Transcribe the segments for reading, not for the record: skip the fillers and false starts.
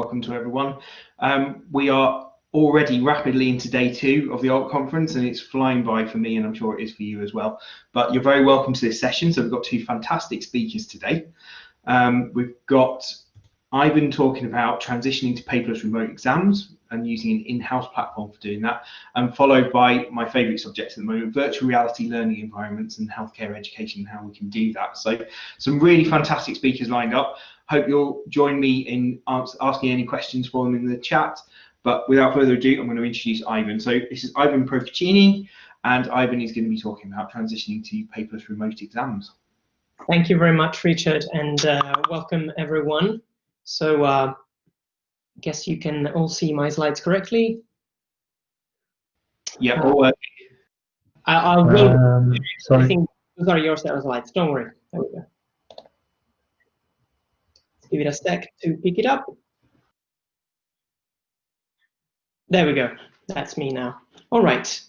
welcome to everyone. We are already rapidly into day 2 of the ALT conference, and it's flying by for me, and I'm sure it is for you as well. But you're very welcome to this session. So we've got 2 fantastic speakers today. We've got Ivan talking about transitioning to paperless remote exams and using an in-house platform for doing that, and followed by my favourite subject at the moment, virtual reality learning environments and healthcare education, and how we can do that. So some really fantastic speakers lined up. Hope you'll join me in asking any questions for them in the chat. But without further ado, I'm going to introduce Ivan. So this is Ivan Procaccini, and Ivan is going to be talking about transitioning to paperless remote exams. Thank you very much, Richard, and welcome everyone. So I guess you can all see my slides correctly. Yeah, all working. I will. Sorry. I think those are your slides. Don't worry. There we go. Let's give it a sec to pick it up. There we go. That's me now. All right.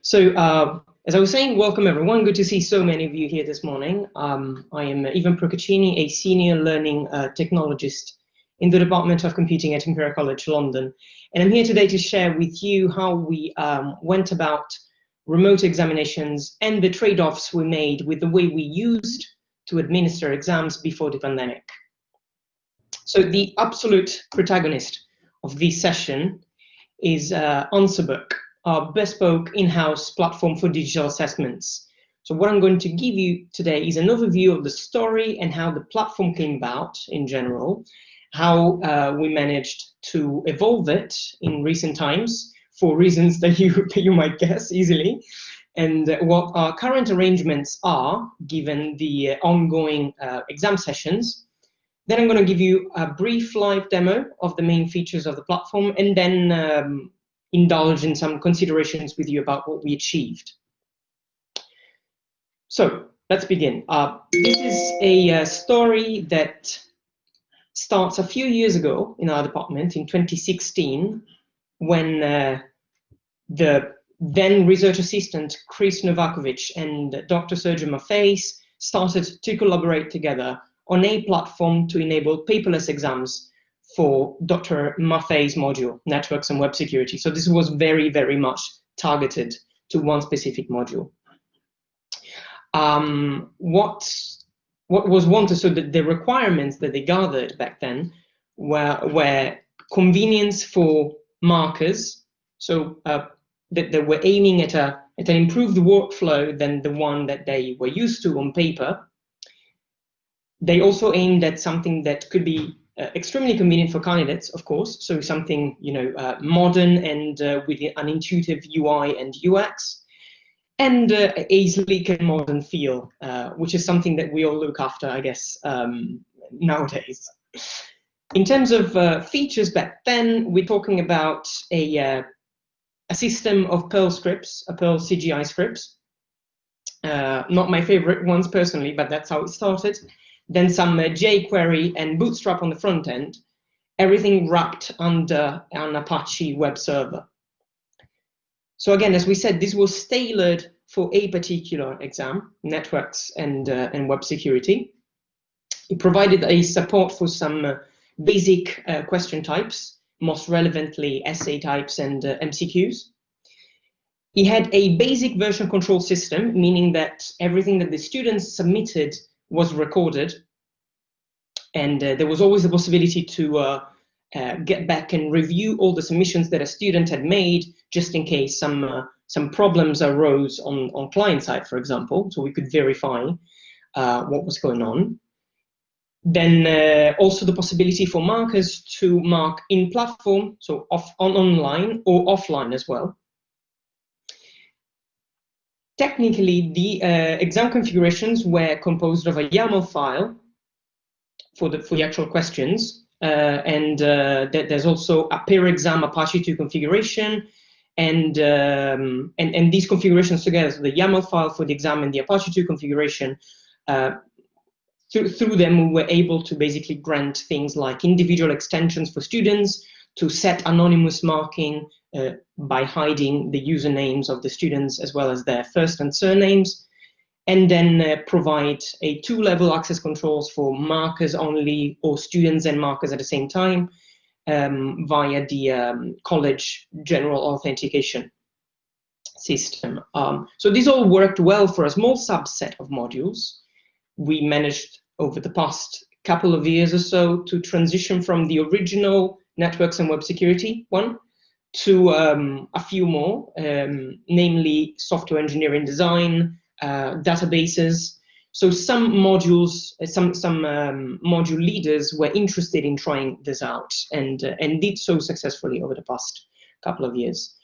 So as I was saying, welcome everyone. Good to see so many of you here this morning. I am Ivan Procaccini, a senior learning technologist in the Department of Computing at Imperial College London. And I'm here today to share with you how we went about remote examinations and the trade-offs we made with the way we used to administer exams before the pandemic. So the absolute protagonist of this session is AnswerBook, our bespoke in-house platform for digital assessments. So what I'm going to give you today is an overview of the story and how the platform came about in general, how we managed to evolve it in recent times for reasons that you might guess easily, and what our current arrangements are given the ongoing exam sessions. Then I'm going to give you a brief live demo of the main features of the platform, and then indulge in some considerations with you about what we achieved. So let's begin. This is a story that starts a few years ago in our department in 2016, when the then research assistant Chris Novakovic and Dr. Sergio Maffei started to collaborate together on a platform to enable paperless exams for Dr. Maffei's module, Networks and Web Security. So this was very, very much targeted to one specific module. What was wanted, so the requirements that they gathered back then were convenience for markers, so that they were aiming at an improved workflow than the one that they were used to on paper. They also aimed at something that could be extremely convenient for candidates, of course, so something modern and with an intuitive UI and UX, and a sleek and modern feel, which is something that we all look after, I guess, nowadays. In terms of features back then, we're talking about a system of Perl scripts, a Perl CGI scripts. Not my favorite ones personally, but that's how it started. Then some jQuery and Bootstrap on the front end, everything wrapped under an Apache web server. So again, as we said, this was tailored for a particular exam, networks and web security. It provided a support for some basic question types, most relevantly essay types and MCQs. It had a basic version control system, meaning that everything that the students submitted was recorded, and there was always the possibility to get back and review all the submissions that a student had made, just in case some problems arose on client side, for example, so we could verify what was going on. Then also the possibility for markers to mark in platform, so online or offline as well. Technically, the exam configurations were composed of a YAML file for the actual questions, and there's also a per exam Apache 2 configuration, and these configurations together, so the YAML file for the exam and the Apache 2 configuration, through them we were able to basically grant things like individual extensions for students, to set anonymous marking by hiding the usernames of the students as well as their first and surnames, and then provide a 2-level access controls for markers only or students and markers at the same time, via the college general authentication system. So this all worked well for a small subset of modules. We managed over the past couple of years or so to transition from the original networks and web security one to a few more, namely software engineering design, databases. So some modules, some module leaders were interested in trying this out and did so successfully over the past couple of years.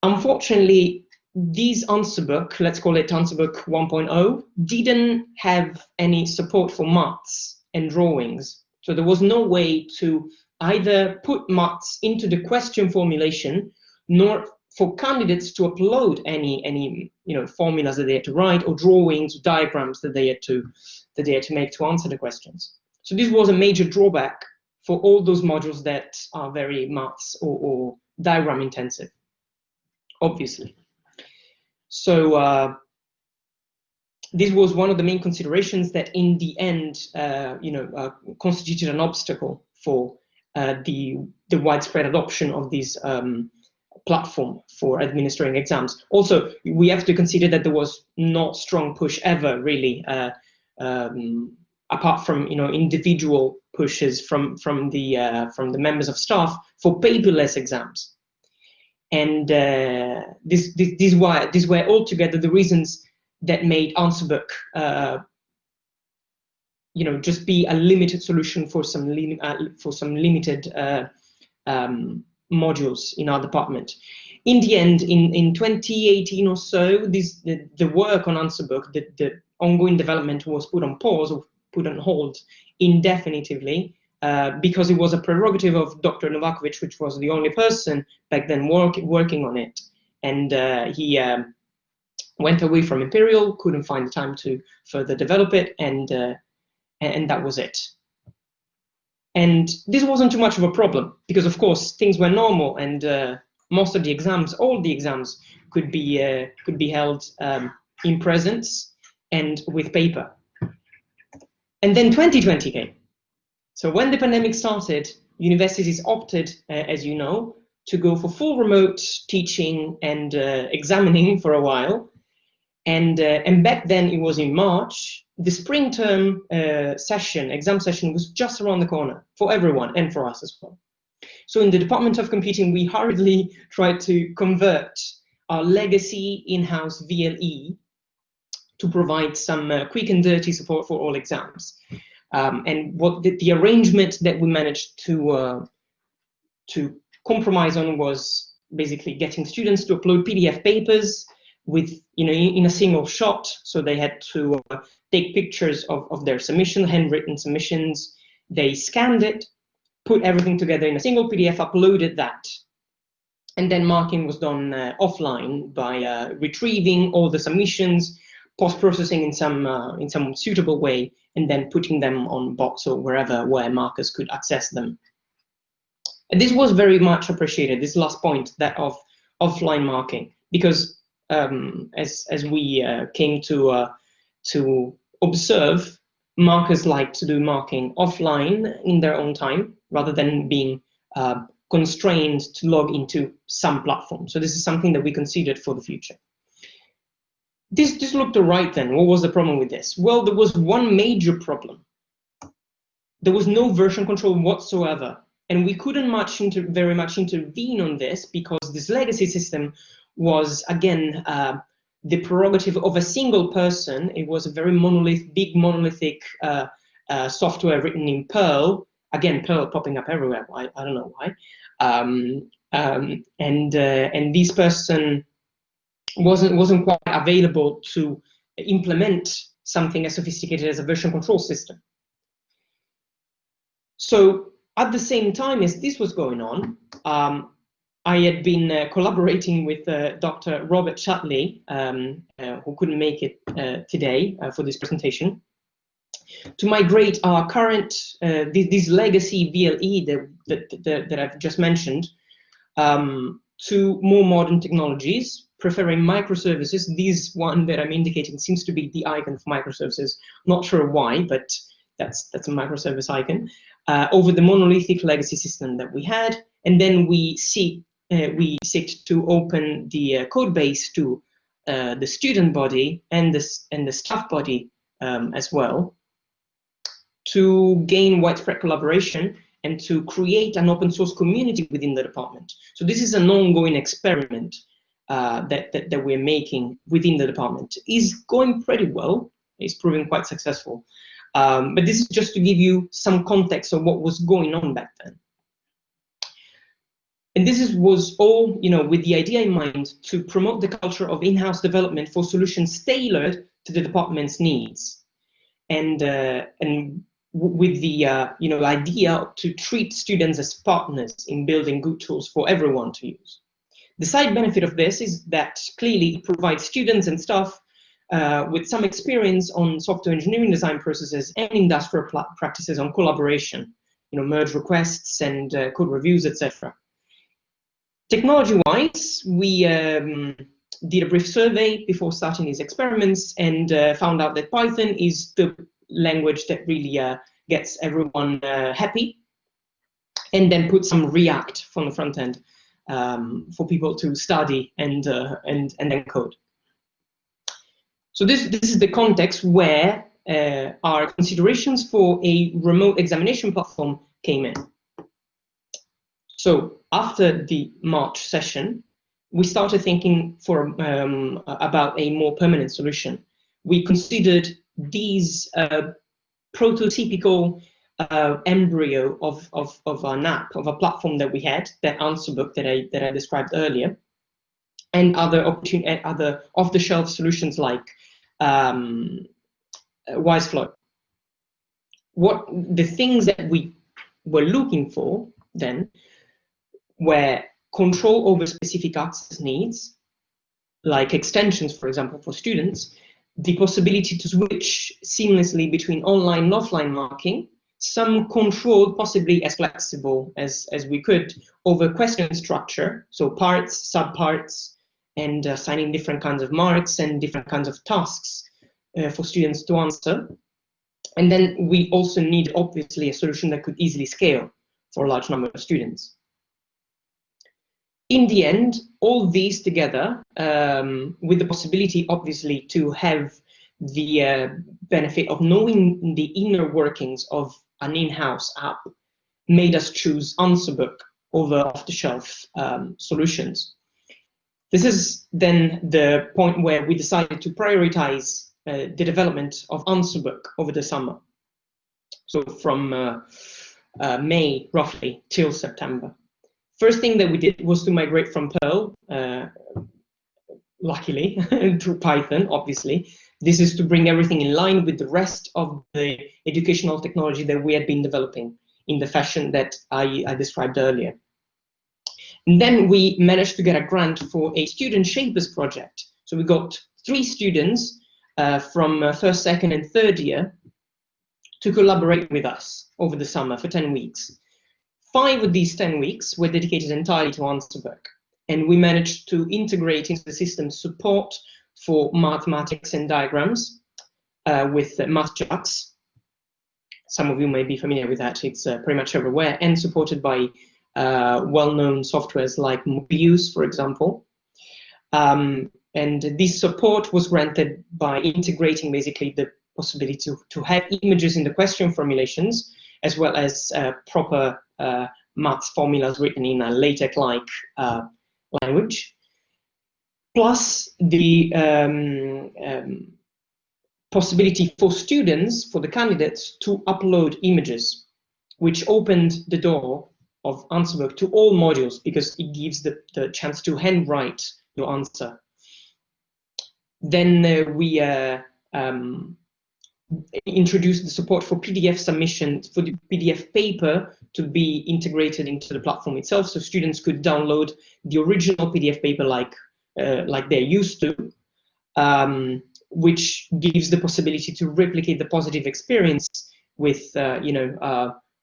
Unfortunately, this AnswerBook, let's call it AnswerBook 1.0, didn't have any support for maths and drawings. So there was no way to either put maths into the question formulation, nor for candidates to upload any formulas that they had to write, or drawings, or diagrams that they had to make to answer the questions. So this was a major drawback for all those modules that are very maths or diagram intensive, obviously. So this was one of the main considerations that in the end constituted an obstacle for the widespread adoption of this platform for administering exams. Also, we have to consider that there was no strong push ever, really, apart from individual pushes from the members of staff for paperless exams. And these were altogether the reasons that made AnswerBook just be a limited solution for some limited modules in our department. In the end, in 2018 or so, the work on AnswerBook, the ongoing development was put on pause or put on hold indefinitely, because it was a prerogative of Dr. Novakovic, which was the only person back then working on it. And he went away from Imperial, couldn't find the time to further develop it, and that was it. And this wasn't too much of a problem, because of course things were normal, and most of the exams, all the exams, could be held in presence and with paper. And then 2020 came. So when the pandemic started, universities opted, as you know, to go for full remote teaching and examining for a while. And back then, it was in March, the spring term exam session was just around the corner for everyone and for us as well. So in the Department of Computing, we hurriedly tried to convert our legacy in-house VLE to provide some quick and dirty support for all exams. And what the arrangement that we managed to compromise on was basically getting students to upload PDF papers with in a single shot. So they had to take pictures of their submission, handwritten submissions. They scanned it, put everything together in a single PDF, uploaded that, and then marking was done offline by retrieving all the submissions, post-processing in some suitable way, and then putting them on box or wherever where markers could access them. And this was very much appreciated, this last point, that of offline marking, because as we came to observe, markers like to do marking offline in their own time, rather than being constrained to log into some platform. So this is something that we considered for the future. This looked all right then. What was the problem with this? Well, there was one major problem. There was no version control whatsoever. And we couldn't very much intervene on this, because this legacy system was, again, the prerogative of a single person. It was a very big monolithic software written in Perl. Again, Perl popping up everywhere. I don't know why. And this person wasn't quite available to implement something as sophisticated as a version control system. So at the same time as this was going on, I had been collaborating with Dr. Robert Chatley, who couldn't make it today for this presentation, to migrate our current, this legacy VLE that I've just mentioned, to more modern technologies, preferring microservices. This one that I'm indicating seems to be the icon for microservices. Not sure why, but that's a microservice icon. over the monolithic legacy system that we had, and then we seek to open the code base to the student body and the staff body as well, to gain widespread collaboration and to create an open source community within the department. So this is an ongoing experiment that we're making within the department. It's going pretty well. It's proving quite successful. But this is just to give you some context of what was going on back then. And this was all, with the idea in mind to promote the culture of in-house development for solutions tailored to the department's needs, and with the idea to treat students as partners in building good tools for everyone to use. The side benefit of this is that clearly it provides students and staff with some experience on software engineering design processes and industrial practices on collaboration, merge requests and code reviews, etc. Technology-wise, we did a brief survey before starting these experiments and found out that Python is the language that really gets everyone happy, and then put some React from the front end for people to study and then code. So this is the context where our considerations for a remote examination platform came in. So after the March session, we started thinking about a more permanent solution. We considered these prototypical embryo of an app, of a platform that we had, that AnswerBook that I described earlier, and other off-the-shelf solutions like Wiseflow. The things that we were looking for then were control over specific access needs, like extensions, for example, for students, the possibility to switch seamlessly between online and offline marking, some control, possibly as flexible as we could, over question structure, so parts, subparts, and assigning different kinds of marks and different kinds of tasks for students to answer. And then we also need, obviously, a solution that could easily scale for a large number of students. In the end, all these together, with the possibility, obviously, to have the benefit of knowing the inner workings of an in-house app, made us choose AnswerBook over off-the-shelf solutions. This is then the point where we decided to prioritize the development of AnswerBook over the summer. So from May, roughly, till September. First thing that we did was to migrate from Perl, luckily, to Python, obviously. This is to bring everything in line with the rest of the educational technology that we had been developing in the fashion that I described earlier. And then we managed to get a grant for a student shapers project. So we got 3 students from first, second, and third year to collaborate with us over the summer for 10 weeks. 5 of these 10 weeks were dedicated entirely to AnswerBook, and we managed to integrate into the system support for mathematics and diagrams with MathJax. Some of you may be familiar with that. It's pretty much everywhere, and supported by well-known softwares like Mobius, for example. And this support was granted by integrating basically the possibility to have images in the question formulations, as well as proper maths formulas written in a LaTeX-like language, plus the possibility for students, for the candidates, to upload images, which opened the door of AnswerBook to all modules, because it gives the chance to handwrite your answer. Then we introduced the support for PDF submission, for the PDF paper to be integrated into the platform itself, so students could download the original PDF paper like they're used to, which gives the possibility to replicate the positive experience with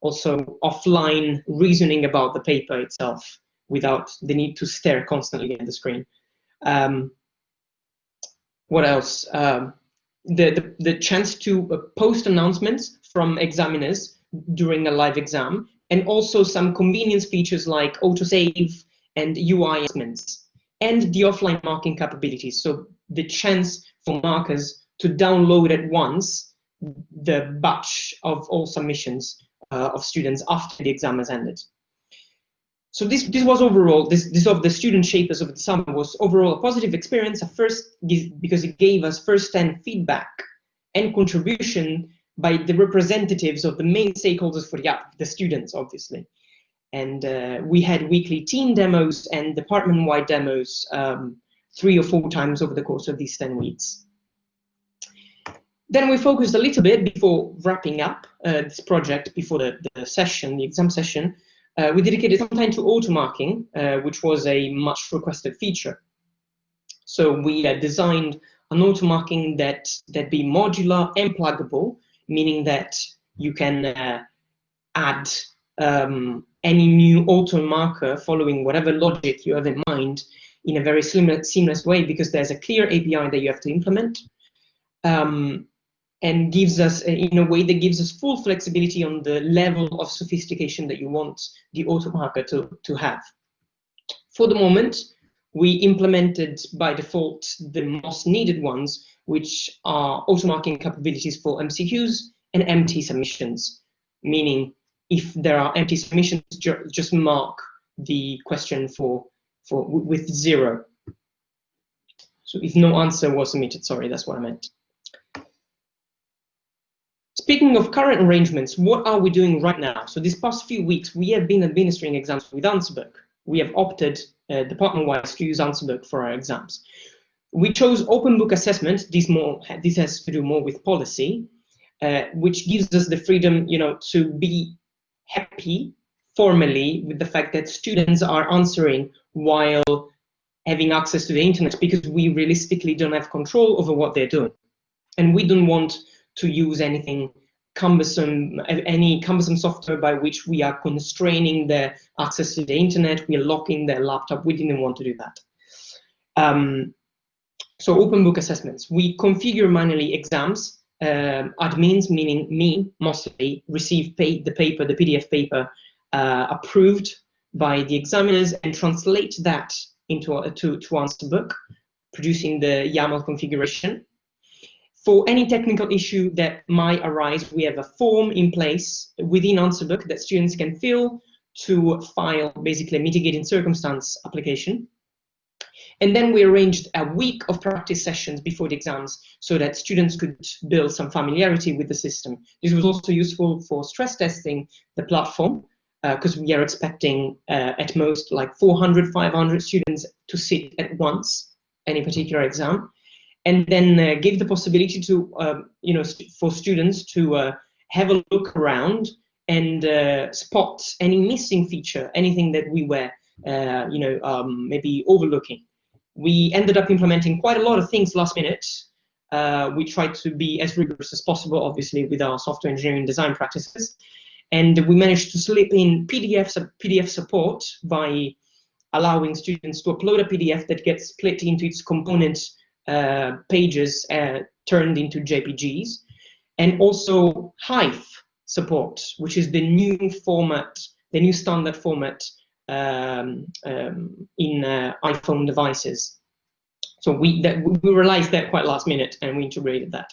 also offline reasoning about the paper itself without the need to stare constantly at the screen. What else? The chance to post announcements from examiners during a live exam, and also some convenience features like autosave and UI adjustments, and the offline marking capabilities, so the chance for markers to download at once the batch of all submissions of students after the exam has ended. So this was overall, this of the student shapers of the summer was overall a positive experience at first, because it gave us first-hand feedback and contribution by the representatives of the main stakeholders for the app, the students, obviously. And we had weekly team demos and department-wide demos 3 or 4 times over the course of these 10 weeks. Then we focused a little bit before wrapping up this project, before the session, the exam session. We dedicated some time to auto-marking, which was a much requested feature. So we designed an auto-marking that be modular and pluggable, meaning that you can add any new auto marker following whatever logic you have in mind in a very seamless way, because there's a clear API that you have to implement, and gives us, in a way that gives us full flexibility on the level of sophistication that you want the auto marker to have. For the moment, we implemented by default the most needed ones, which are auto marking capabilities for MCQs and empty submissions, meaning if there are empty submissions, just mark the question with 0. So if no answer was submitted, sorry, that's what I meant. Speaking of current arrangements, what are we doing right now? So these past few weeks, we have been administering exams with AnswerBook. We have opted department-wise to use AnswerBook for our exams. We chose open book assessment. This has to do more with policy, which gives us the freedom, to be happy formally with the fact that students are answering while having access to the internet, because we realistically don't have control over what they're doing. And we don't want to use anything cumbersome, any cumbersome software by which we are constraining their access to the internet, we are locking their laptop. We didn't want to do that. So open book assessments. We configure manually exams. Admins, meaning me, mostly, receive the PDF paper approved by the examiners and translate that into to AnswerBook, producing the YAML configuration. For any technical issue that might arise, we have a form in place within AnswerBook that students can fill to file basically a mitigating circumstance application. And then we arranged a week of practice sessions before the exams so that students could build some familiarity with the system. This was also useful for stress testing the platform, because we are expecting at most like 400, 500 students to sit at once, any particular exam. And then give the possibility to, for students to have a look around and spot any missing feature, anything that we were, maybe overlooking. We ended up implementing quite a lot of things last minute. We tried to be as rigorous as possible, obviously, with our software engineering design practices. And we managed to slip in PDF support by allowing students to upload a PDF that gets split into its component pages turned into JPGs, and also Hive support, which is the new format, the new standard format in iPhone devices. So we realized that quite last minute, and we integrated that.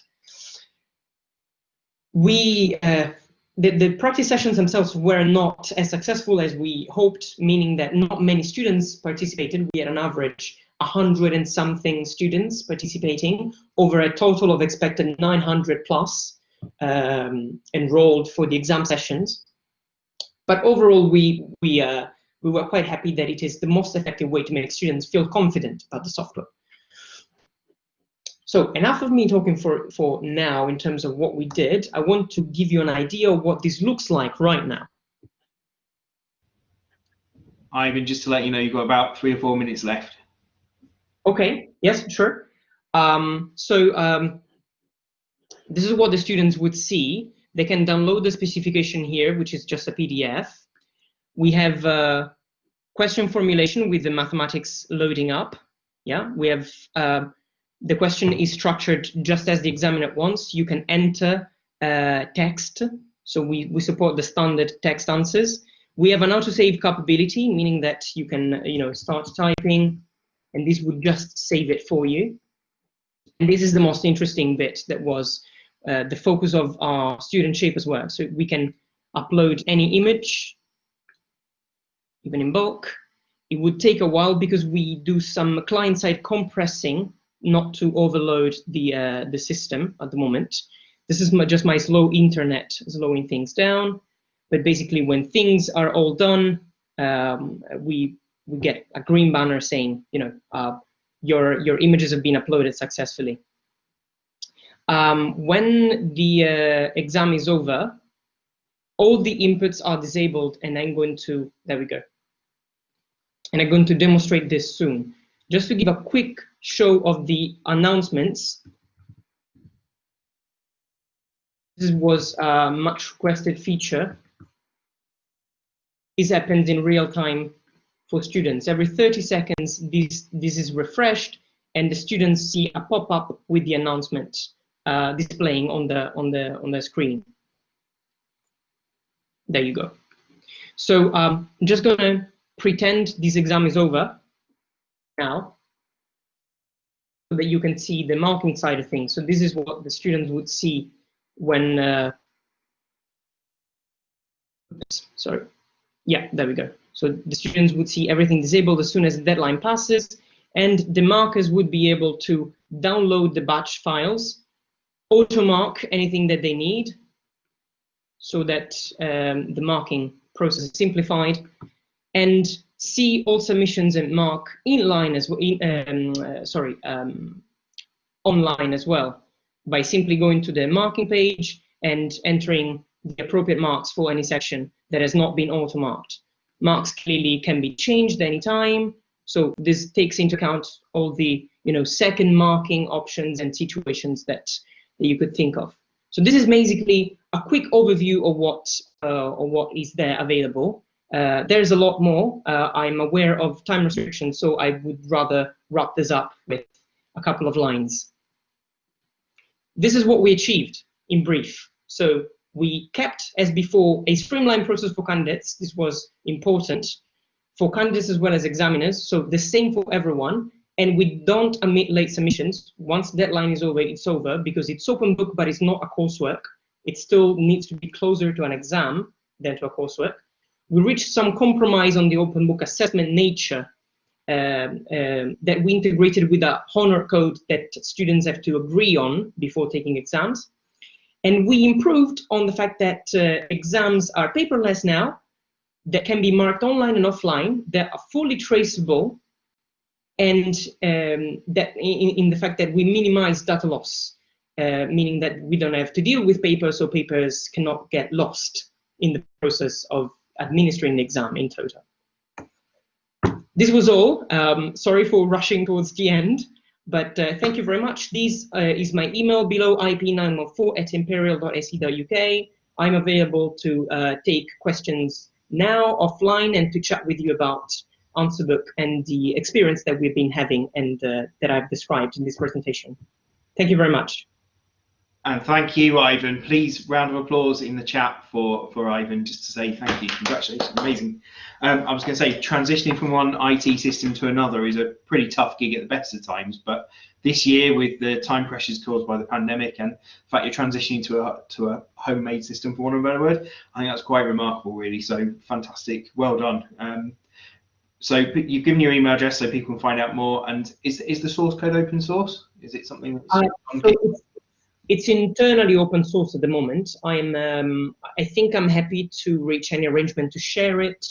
The practice sessions themselves were not as successful as we hoped, meaning that not many students participated. We had an average 100 and something students participating over a total of expected 900 plus enrolled for the exam sessions. But overall, we were quite happy that it is the most effective way to make students feel confident about the software. So enough of me talking for now in terms of what we did. I want to give you an idea of what this looks like right now. Ivan, just to let you know, you've got about 3 or 4 minutes left. Okay, yes, sure. This is what the students would see. They can download the specification here, which is just a PDF. We have question formulation with the mathematics loading up. Yeah, we have the question is structured just as the examiner wants. You can enter text So we support the standard text answers. We have an autosave capability, meaning that you can start typing, and this would just save it for you. And this is the most interesting bit that was the focus of our student shapers work. So we can upload any image, even in bulk. It would take a while because we do some client-side compressing, not to overload the system at the moment. This is just my slow internet slowing things down. But basically, when things are all done, we get a green banner saying, your images have been uploaded successfully. When the exam is over, all the inputs are disabled, and I'm going to, there we go. And I'm going to demonstrate this soon. Just to give a quick show of the announcements. This was a much requested feature. This happens in real time for students. Every 30 seconds, this is refreshed, and the students see a pop-up with the announcement displaying on the screen. There you go. So I'm just going to pretend this exam is over now, so that you can see the marking side of things. So this is what the students would see when sorry. Yeah, there we go. So the students would see everything disabled as soon as the deadline passes, and the markers would be able to download the batch files, auto-mark anything that they need, so that the marking process is simplified, and see all submissions and mark inline as well, online as well, by simply going to the marking page and entering the appropriate marks for any section that has not been auto-marked. Marks clearly can be changed anytime, so this takes into account all the second marking options and situations that you could think of. So this is basically a quick overview of what is there available. There's a lot more. I'm aware of time restrictions, so I would rather wrap this up with a couple of lines. This is what we achieved in brief. So we kept, as before, a streamlined process for candidates. This was important for candidates as well as examiners. So the same for everyone. And we don't admit late submissions. Once the deadline is over, it's over, because it's open book, but it's not a coursework. It still needs to be closer to an exam than to a coursework. We reached some compromise on the open book assessment nature that we integrated with a honor code that students have to agree on before taking exams. And we improved on the fact that exams are paperless now, that can be marked online and offline, that are fully traceable, and that in the fact that we minimize data loss, meaning that we don't have to deal with papers, so papers cannot get lost in the process of administering the exam in total. This was all. Sorry for rushing towards the end, but thank you very much. This is my email below, ip914@imperial.ac.uk. I'm available to take questions now offline and to chat with you about AnswerBook and the experience that we've been having and that I've described in this presentation. Thank you very much. And thank you, Ivan. Please, round of applause in the chat for Ivan, just to say thank you. Congratulations, amazing. I was going to say, transitioning from one IT system to another is a pretty tough gig at the best of times, but this year, with the time pressures caused by the pandemic and the fact you're transitioning to a homemade system, for want of a better word, I think that's quite remarkable, really. So fantastic, well done. So you've given your email address so people can find out more. And is the source code open source? Is it something that's it's internally open source at the moment. I think I'm happy to reach any arrangement to share it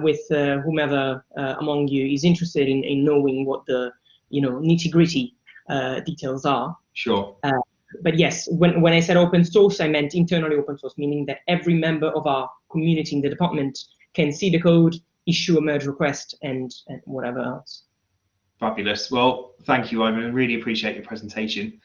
with whomever among you is interested in knowing what the nitty-gritty details are. Sure. But yes, when I said open source, I meant internally open source, meaning that every member of our community in the department can see the code, issue a merge request, and whatever else. Fabulous. Well, thank you, Ivan. I really appreciate your presentation.